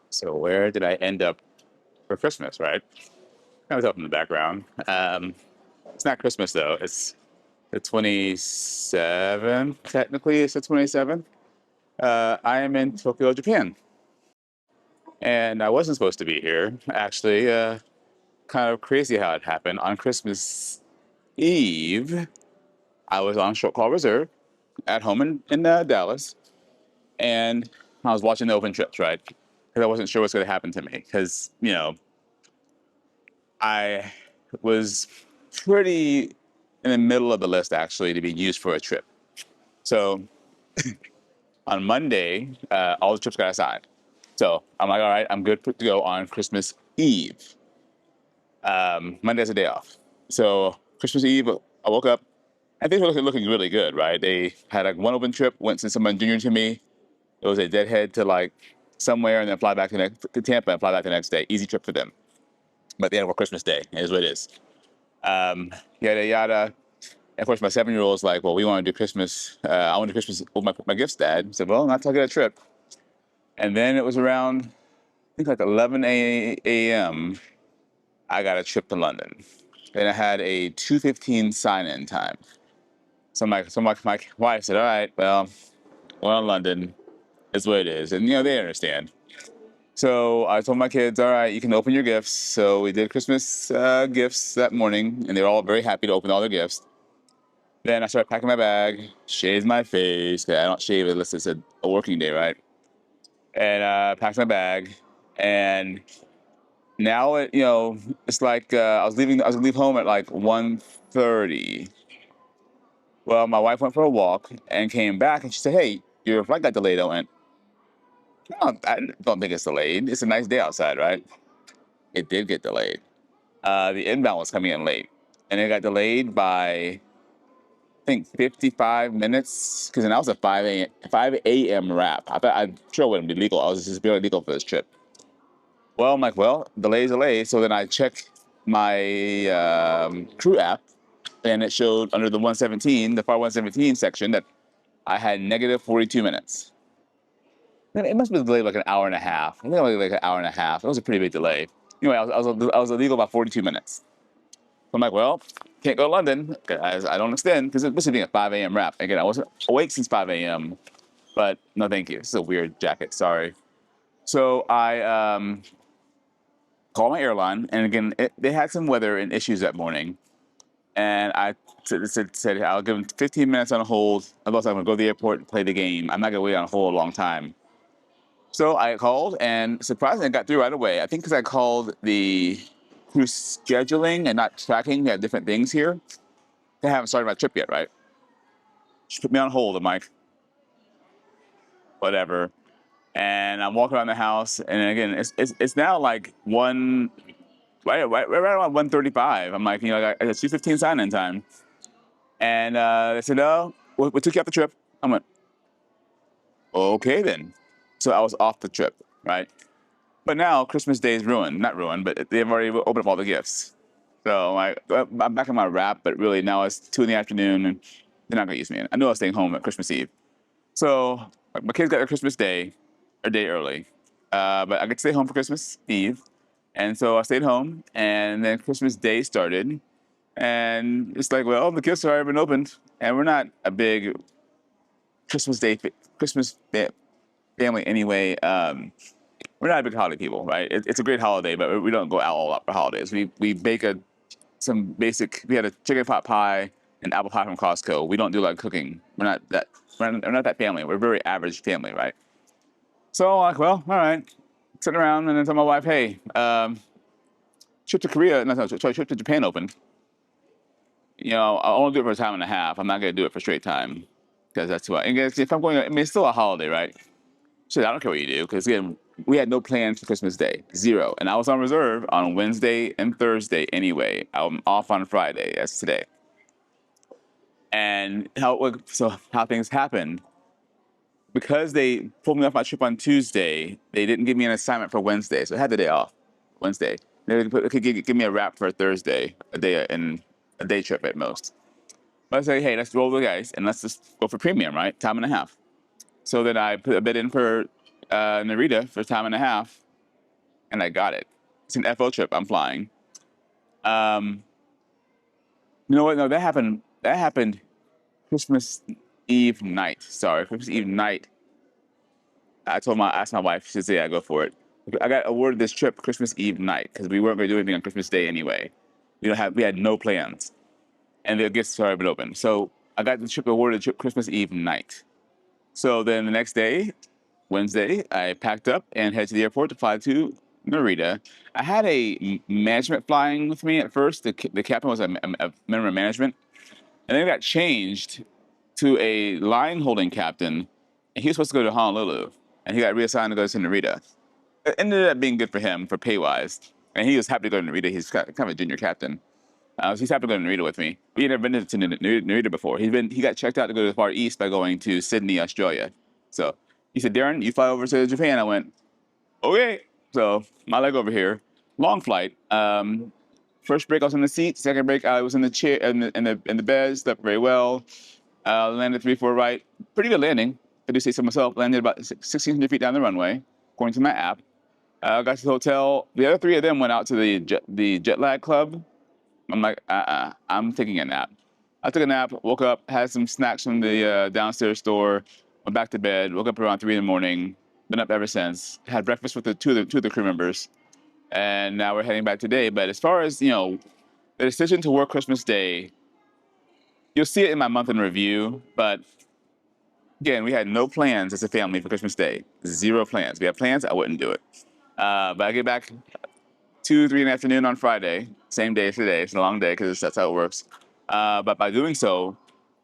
So where did I end up for Christmas, right? I was up in the background. It's not Christmas though. It's the 27th. Technically, it's the 27th. I am in Tokyo, Japan. And I wasn't supposed to be here. Actually, kind of crazy how it happened. On Christmas Eve, I was on short call reserve at home in Dallas. And I was watching the open trips, right? Because I wasn't sure what's going to happen to me. Because, I was pretty in the middle of the list, actually, to be used for a trip. So on Monday, all the trips got assigned. So I'm like, all right, I'm good to go on Christmas Eve. Monday's a day off. So Christmas Eve, I woke up and things were looking really good, right? They had like one open trip, went to someone junior to me. It was a deadhead to like somewhere and then fly back to Tampa and fly back the next day. Easy trip for them. But they had work Christmas Day, is what it is. Yada yada. And of course, my 7-year old is like, well, we want to do Christmas. I want to do Christmas with my gifts, Dad. I said, well, not till I get a trip. And then it was around, I think like 11 a.m. I got a trip to London. And I had a 2:15 sign-in time. So my wife said, all right, well, we're in London. It's what it is. And, they understand. So I told my kids, all right, you can open your gifts. So we did Christmas gifts that morning, and they were all very happy to open all their gifts. Then I started packing my bag, shaved my face, 'cause I don't shave unless it's a working day, right? And packed my bag. And now, it's like I was gonna leave home at like 1:30. Well, my wife went for a walk and came back, and she said, hey, your flight got delayed. I went, no, I don't think it's delayed. It's a nice day outside, right? It did get delayed. The inbound was coming in late, and it got delayed by I think 55 minutes because that was a 5 a.m. wrap. I'm sure it wouldn't be legal. I was just barely legal for this trip. Well, I'm like, well, delay. So then I checked my crew app, and it showed under the 117, the FAR 117 section, that I had negative 42 minutes. It must have been delayed like an hour and a half. I think it was like an hour and a half. It was a pretty big delay. Anyway, I was illegal about 42 minutes. So I'm like, well, can't go to London. I don't extend because it must be a 5 a.m. wrap. Again, I wasn't awake since 5 a.m., but no, thank you. This is a weird jacket. Sorry. So I called my airline, and again, they had some weather and issues that morning. And I said I'll give them 15 minutes on hold. Otherwise, I'm going to go to the airport and play the game. I'm not going to wait on hold a long time. So I called, and surprisingly, I got through right away. I think because I called the crew scheduling and not tracking. They have different things here. They haven't started my trip yet, right? She put me on hold. I'm like, whatever. And I'm walking around the house, and again, it's now like right around 1:35. I'm like, it's 2:15 sign-in time, and they said, no, we took you off the trip. I went, okay then. So I was off the trip, right? But now Christmas Day is ruined. Not ruined, but they've already opened up all the gifts. So I'm back in my wrap, but really now it's 2 in the afternoon, and they're not gonna use me. I knew I was staying home at Christmas Eve. So my kids got their Christmas Day a day early, but I get to stay home for Christmas Eve, and so I stayed home, and then Christmas Day started, and it's like, well, the gifts have already been opened, and we're not a big Christmas Day Christmas family anyway. We're not big holiday people, right? It's a great holiday, but we don't go out all out for holidays. We bake some basic. We had a chicken pot pie and apple pie from Costco. We don't do like cooking. We're not that family. We're a very average family, right? So I'm like, well, all right. Sitting around and then tell my wife, hey, trip to Korea, no, sorry, trip to Japan opened. I'll only do it for a time and a half. I'm not gonna do it for straight time because that's what. And guess if I'm going, I mean, it's still a holiday, right? So I don't care what you do because again, we had no plans for Christmas Day, zero, and I was on reserve on Wednesday and Thursday anyway. I'm off on Friday, that's today. And how things happened because they pulled me off my trip on Tuesday. They didn't give me an assignment for Wednesday, so I had the day off Wednesday. They could give me a wrap for Thursday, a day trip at most. But I say, hey, let's roll the dice and let's just go for premium, right? Time and a half. So then I put a bid in for Narita for time and a half, and I got it. It's an FO trip. I'm flying. Um, you know what? No, that happened. That happened Christmas Eve night. Sorry, Christmas Eve night. Asked my wife. She said, "Yeah, go for it." I got awarded this trip Christmas Eve night because we weren't going to do anything on Christmas Day anyway. We had no plans, and the gifts had already been open. So I got the trip awarded trip Christmas Eve night. So then the next day, Wednesday, I packed up and headed to the airport to fly to Narita. I had a management flying with me at first. The captain was a member of management, and then it got changed to a line holding captain, and he was supposed to go to Honolulu, and he got reassigned to go to Narita. It ended up being good for him for pay wise, and he was happy to go to Narita. He's kind of a junior captain. So he's happy to go to Narita with me. He had never been to Narita before. He got checked out to go to the Far East by going to Sydney, Australia. So he said, "Darren, you fly over to Japan." I went, "Okay." So my leg over here, long flight. First break I was in the seat. Second break I was in the chair in the bed. Slept very well. Landed 3-4 right. Pretty good landing. I do say so myself. Landed about 1,600 feet down the runway, according to my app. Got to the hotel. The other three of them went out to the jet lag club. I'm like, I'm taking a nap. I took a nap, woke up, had some snacks from the downstairs store, went back to bed, woke up around 3 in the morning, been up ever since, had breakfast with the two of the crew members, and now we're heading back today. But as far as, the decision to work Christmas Day, you'll see it in my month in review, but again, we had no plans as a family for Christmas Day. Zero plans. We had plans, I wouldn't do it. But I get back 2, 3 in the afternoon on Friday, same day as today. It's a long day because that's how it works. But by doing so,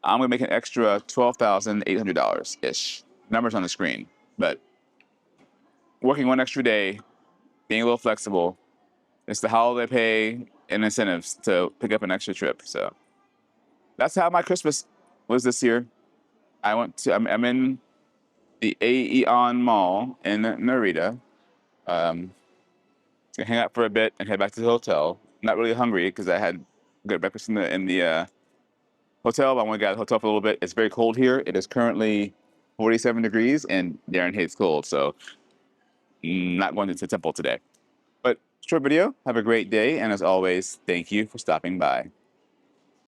I'm gonna make an extra $12,800 ish. Numbers on the screen, but working one extra day, being a little flexible, it's the holiday pay and incentives to pick up an extra trip. So that's how my Christmas was this year. I'm in the Aeon Mall in Narita. Gonna hang out for a bit and head back to the hotel. Not really hungry because I had good breakfast in the hotel. But I want to get out of the hotel for a little bit. It's very cold here. It is currently 47 degrees, and Darren hates cold, so not going to the temple today. But short video. Have a great day, and as always, thank you for stopping by.